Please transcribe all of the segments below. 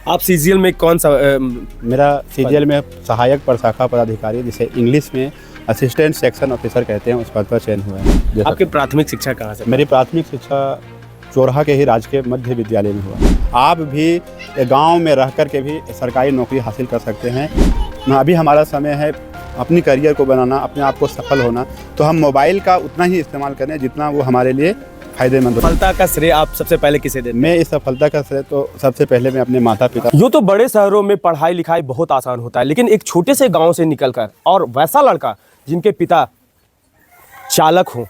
आप सीजीएल में कौन सा मेरा सीजीएल में सहायक प्रशाखा पदाधिकारी, जिसे इंग्लिश में असिस्टेंट सेक्शन ऑफिसर कहते हैं, उस पद पर चयन हुआ है। आपकी प्राथमिक शिक्षा कहाँ से? मेरी प्राथमिक शिक्षा चोरहा के ही राजकीय मध्य विद्यालय में हुआ। आप भी गांव में रह कर के भी सरकारी नौकरी हासिल कर सकते हैं। अभी हमारा समय है अपनी करियर को बनाना, अपने आप को सफल होना, तो हम मोबाइल का उतना ही इस्तेमाल करें जितना वो हमारे लिए फायदेमंद हो। सफलता का श्रेय आप सबसे पहले किसे देते हैं? मैं इस सफलता का श्रेय तो सबसे पहले मैं अपने माता पिता। यूँ तो बड़े शहरों में पढ़ाई लिखाई बहुत आसान होता है, लेकिन एक छोटे से गांव से निकलकर और वैसा लड़का जिनके पिता चालक हों,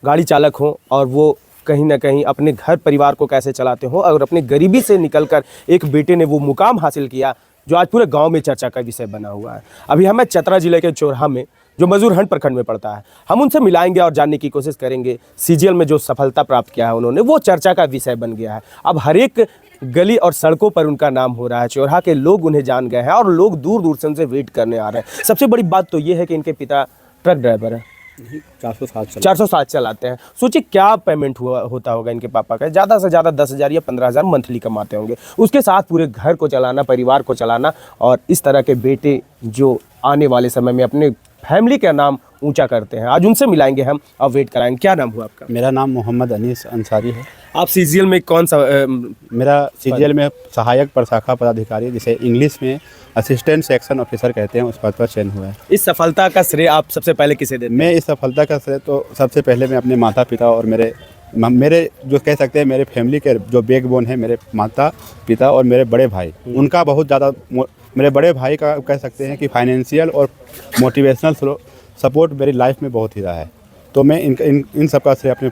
गाड़ी चालक हों, और वो कहीं ना कहीं अपने घर परिवार को कैसे चलाते हो, और अपने गरीबी से निकलकर एक बेटे ने वो मुकाम हासिल किया जो आज पूरे गांव में चर्चा का विषय बना हुआ है। अभी हमें चतरा जिले के चोरहा में, जो मजूरहंड प्रखंड में पड़ता है, हम उनसे मिलाएंगे और जानने की कोशिश करेंगे सीजीएल में जो सफलता प्राप्त किया है उन्होंने, वो चर्चा का विषय बन गया है। अब हर एक गली और सड़कों पर उनका नाम हो रहा है। चोरहा के लोग उन्हें जान गए हैं और लोग दूर दूर से उनसे वेट करने आ रहे हैं। सबसे बड़ी बात तो ये है कि इनके पिता ट्रक ड्राइवर है, 407 चलाते हैं। सोचिए क्या पेमेंट होता होगा इनके पापा का। ज़्यादा से ज़्यादा 10,000 या 15,000 मंथली कमाते होंगे। उसके साथ पूरे घर को चलाना, परिवार को चलाना, और इस तरह के बेटे जो आने वाले समय में अपने फैमिली का नाम ऊंचा करते हैं, आज उनसे मिलाएंगे हम और वेट कराएंगे। क्या नाम हुआ आपका? मेरा नाम मोहम्मद अनीस अंसारी है। आप सीजीएल में कौन सा मेरा सीजीएल में सहायक प्रशाखा पदाधिकारी, जिसे इंग्लिश में असिस्टेंट सेक्शन ऑफिसर कहते हैं, उस पद पर चयन हुआ है। इस सफलता का श्रेय आप सबसे पहले किसे देते हैं? मैं इस सफलता का श्रेय तो सबसे पहले मैं अपने माता पिता और मेरे जो कह सकते हैं मेरे फैमिली के जो बैकबोन है, मेरे माता पिता और मेरे बड़े भाई, उनका बहुत ज़्यादा, मेरे बड़े भाई का कह सकते हैं कि फाइनेंशियल और मोटिवेशनल सपोर्ट मेरी लाइफ में बहुत ही रहा है। तो मैं इन सब का श्रेय अपने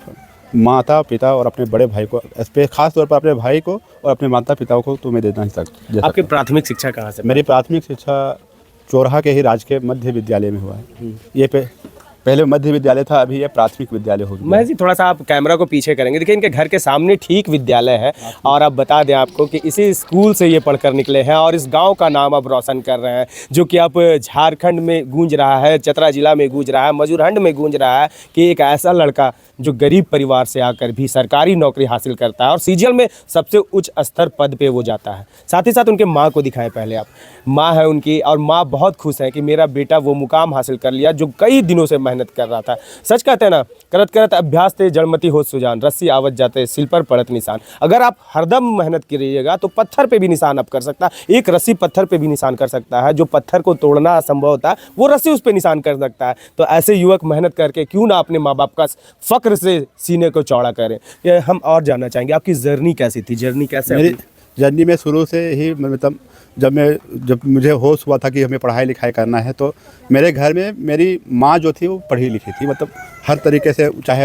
माता पिता और अपने बड़े भाई को, खास तौर पर अपने भाई को और अपने माता पिता को तो मैं देना ही सकता। आपकी प्राथमिक शिक्षा कहाँ से? मेरी प्राथमिक शिक्षा चोरहा के ही राजकीय मध्य विद्यालय में हुआ है। ये पहले मध्य विद्यालय था, अभी ये प्राथमिक विद्यालय हो गया। मैं जी थोड़ा सा आप कैमरा को पीछे करेंगे। देखिए इनके घर के सामने ठीक विद्यालय है, और आप बता दें आपको कि इसी स्कूल से ये पढ़कर निकले हैं और इस गांव का नाम अब रोशन कर रहे हैं, जो कि अब झारखंड में गूंज रहा है, चतरा जिला में गूंज रहा है, मजूरहंड में गूंज रहा है कि एक ऐसा लड़का जो गरीब परिवार से आकर भी सरकारी नौकरी हासिल करता है और सीजीएल में सबसे उच्च स्तर पद पे वो जाता है। साथ ही साथ उनके माँ को दिखाएं पहले आप। माँ है उनकी, और माँ बहुत खुश है कि मेरा बेटा वो मुकाम हासिल कर लिया जो कई दिनों से मेहनत कर रहा था। सच कहते हैं ना, करत करत अभ्यास थे जड़मती हो सुजान, रस्सी आवत जाते सिल पर पड़त निशान। अगर आप हरदम मेहनत करिएगा तो पत्थर पे भी निशान आप कर सकता है। एक रस्सी पत्थर पे भी निशान कर सकता है। जो पत्थर को तोड़ना असंभव होता है, वो रस्सी उस पर निशान कर सकता है। तो ऐसे युवक मेहनत करके क्यों ना अपने माँ बाप का फक्र से सीने को चौड़ा करें। ये हम और जानना चाहेंगे आपकी जर्नी कैसी थी? जर्नी कैसे? मेरी जर्नी में शुरू से ही, मतलब जब मुझे होश हुआ था कि हमें पढ़ाई लिखाई करना है, तो मेरे घर में मेरी माँ जो थी वो पढ़ी लिखी थी, मतलब हर तरीके से। चाहे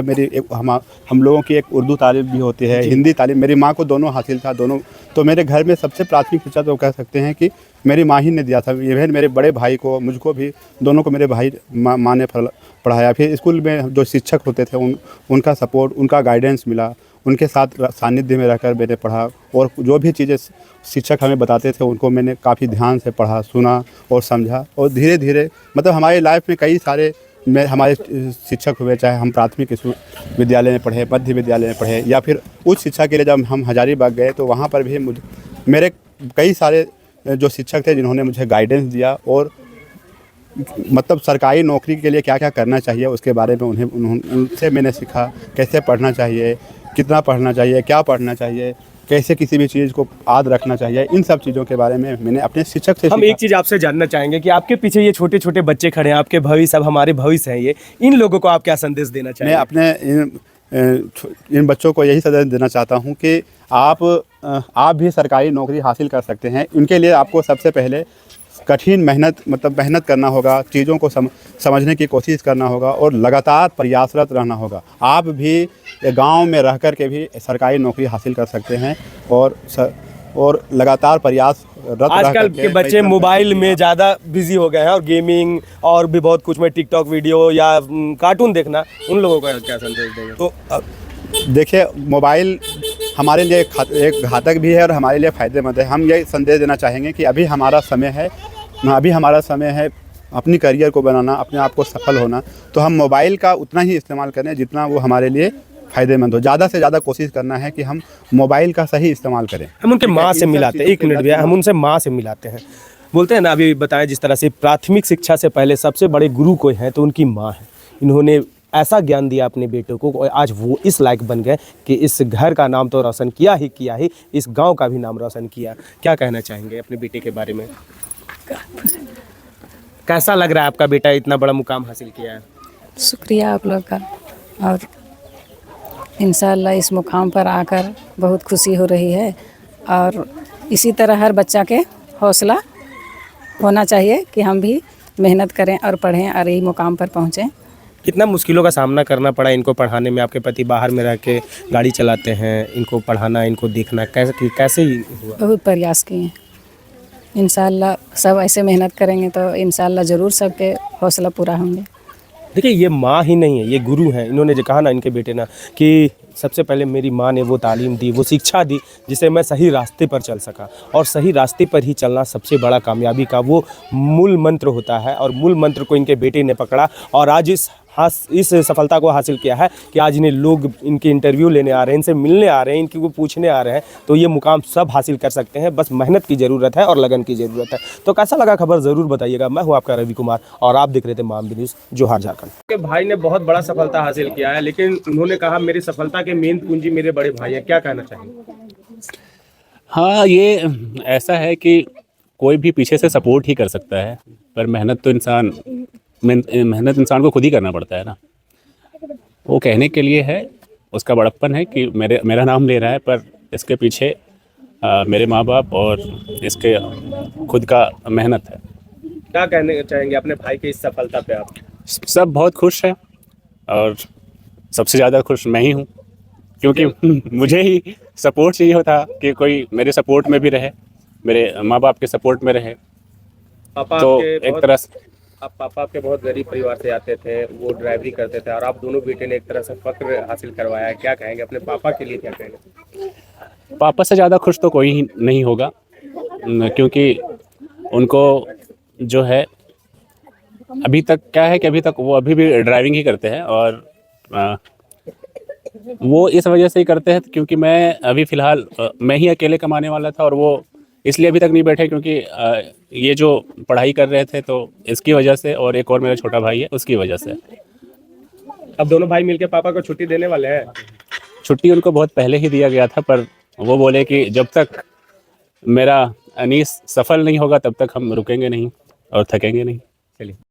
हम लोगों की एक उर्दू तालीम भी होती है, हिंदी तालीम, मेरी माँ को दोनों हासिल था, दोनों। तो मेरे घर में सबसे प्राथमिक शिक्षा तो कह सकते हैं कि मेरी माँ ही ने दिया था। इवन मेरे बड़े भाई को, मुझको भी, दोनों को मेरे भाई माँ ने पढ़ाया। फिर स्कूल में जो शिक्षक होते थे उनका सपोर्ट, उनका गाइडेंस मिला, उनके साथ सानिध्य में रहकर मैंने पढ़ा, और जो भी चीज़ें शिक्षक हमें बताते थे उनको मैंने काफ़ी ध्यान से पढ़ा, सुना और समझा। और धीरे धीरे, मतलब हमारी लाइफ में कई सारे हमारे शिक्षक हुए, चाहे हम प्राथमिक विद्यालय में पढ़े, मध्य विद्यालय में पढ़े, या फिर उच्च शिक्षा के लिए जब हम हजारीबाग गए तो वहाँ पर भी मेरे कई सारे जो शिक्षक थे जिन्होंने मुझे गाइडेंस दिया, और मतलब सरकारी नौकरी के लिए क्या क्या करना चाहिए उसके बारे में उनसे मैंने सीखा। कैसे पढ़ना चाहिए, कितना पढ़ना चाहिए, क्या पढ़ना चाहिए, कैसे किसी भी चीज़ को याद रखना चाहिए, इन सब चीज़ों के बारे में मैंने अपने शिक्षक से हम एक चीज़ आपसे जानना चाहेंगे कि आपके पीछे ये छोटे छोटे बच्चे खड़े हैं, आपके भविष्य, अब हमारे भविष्य हैं ये, इन लोगों को आप क्या संदेश देना चाहेंगे? मैं अपने इन बच्चों को यही संदेश देना चाहता हूँ कि आप भी सरकारी नौकरी हासिल कर सकते हैं। इनके लिए आपको सबसे पहले कठिन मेहनत करना होगा, चीज़ों को समझने की कोशिश करना होगा, और लगातार प्रयासरत रहना होगा। आप भी गांव में रह कर के भी सरकारी नौकरी हासिल कर सकते हैं, और लगातार प्रयासरत। आजकल के बच्चे मोबाइल में ज़्यादा बिजी हो गए हैं, और गेमिंग और भी बहुत कुछ में टिकटॉक वीडियो या कार्टून देखना, उन लोगों का क्या संदेश देंगे? तो देखिए, मोबाइल हमारे लिए एक घातक भी है और हमारे लिए फ़ायदेमंद है। हम ये संदेश देना चाहेंगे कि अभी हमारा समय है अपनी करियर को बनाना, अपने आप को सफल होना, तो हम मोबाइल का उतना ही इस्तेमाल करें जितना वो हमारे लिए फ़ायदेमंद हो। ज़्यादा से ज़्यादा कोशिश करना है कि हम मोबाइल का सही इस्तेमाल करें। हम उनके माँ से इन सब मिलाते हैं, चीज़ों एक से मिनट भैया, हम उनसे माँ से मिलाते हैं। बोलते हैं ना, अभी बताएं जिस तरह से प्राथमिक शिक्षा से पहले सबसे बड़े गुरु कोई हैं तो उनकी माँ है। इन्होंने ऐसा ज्ञान दिया अपने बेटे को और आज वो इस लायक बन गए कि इस घर का नाम तो रोशन किया ही, इस गांव का भी नाम रोशन किया। क्या कहना चाहेंगे अपने बेटे के बारे में? कैसा लग रहा है आपका बेटा इतना बड़ा मुकाम हासिल किया है? शुक्रिया आप लोग का, और इंशाअल्लाह इस मुकाम पर आकर बहुत खुशी हो रही है। और इसी तरह हर बच्चा के हौसला होना चाहिए कि हम भी मेहनत करें और पढ़ें और यही मुकाम पर पहुँचें। कितना मुश्किलों का सामना करना पड़ा इनको पढ़ाने में? आपके पति बाहर में रह के गाड़ी चलाते हैं, इनको पढ़ाना, इनको देखना कैसे ही हुआ? बहुत प्रयास किए हैं। इंशाअल्लाह सब ऐसे मेहनत करेंगे तो इंशाअल्लाह ज़रूर सबके हौसला पूरा होंगे। देखिए, ये माँ ही नहीं है, ये गुरु हैं। इन्होंने जो कहा ना इनके बेटे ना कि सबसे पहले मेरी माँ ने वो तालीम दी, वो शिक्षा दी जिससे मैं सही रास्ते पर चल सका, और सही रास्ते पर ही चलना सबसे बड़ा कामयाबी का वो मूल मंत्र होता है। और मूल मंत्र को इनके बेटे ने पकड़ा और आज इस सफलता को हासिल किया है कि आज इन्हें लोग इनके इंटरव्यू लेने आ रहे हैं, इनसे मिलने आ रहे हैं, इनकी को पूछने आ रहे हैं। तो ये मुकाम सब हासिल कर सकते हैं, बस मेहनत की ज़रूरत है और लगन की ज़रूरत है। तो कैसा लगा खबर ज़रूर बताइएगा। मैं हूँ आपका रवि कुमार और आप देख रहे थे मामदी न्यूज़, जोहार झारखंड। के भाई ने बहुत बड़ा सफलता हासिल किया है, लेकिन उन्होंने कहा मेरी सफलता के मेन पूंजी मेरे बड़े भाई है। क्या कहना चाहेंगे? हाँ, ये ऐसा है कि कोई भी पीछे से सपोर्ट ही कर सकता है, पर मेहनत इंसान को खुद ही करना पड़ता है ना। वो कहने के लिए है, उसका बड़प्पन है कि मेरा नाम ले रहा है, पर इसके पीछे मेरे माँ बाप और इसके खुद का मेहनत है। क्या कहने चाहेंगे अपने भाई की इस सफलता पे आप? सब बहुत खुश हैं और सबसे ज़्यादा खुश मैं ही हूँ, क्योंकि मुझे ही सपोर्ट चाहिए होता कि कोई मेरे सपोर्ट में भी रहे, मेरे माँ बाप के सपोर्ट में रहे। पापा तो आपके एक बहुत- तरह से आप पापा आपके बहुत गरीब परिवार से आते थे, वो ड्राइवरी करते थे, और आप दोनों बेटे ने एक तरह से फक्र हासिल करवाया है। क्या कहेंगे अपने पापा के लिए? क्या कहेंगे? पापा से ज़्यादा खुश तो कोई ही नहीं होगा, क्योंकि उनको जो है अभी तक क्या है कि अभी तक वो अभी भी ड्राइविंग ही करते हैं, और वो इस वजह से ही करते हैं क्योंकि मैं अभी फ़िलहाल मैं ही अकेले कमाने वाला था, और वो इसलिए अभी तक नहीं बैठे क्योंकि ये जो पढ़ाई कर रहे थे तो इसकी वजह से, और एक और मेरा छोटा भाई है उसकी वजह से। अब दोनों भाई मिलके पापा को छुट्टी देने वाले हैं? छुट्टी उनको बहुत पहले ही दिया गया था, पर वो बोले कि जब तक मेरा अनीस सफल नहीं होगा तब तक हम रुकेंगे नहीं और थकेंगे नहीं। चलिए।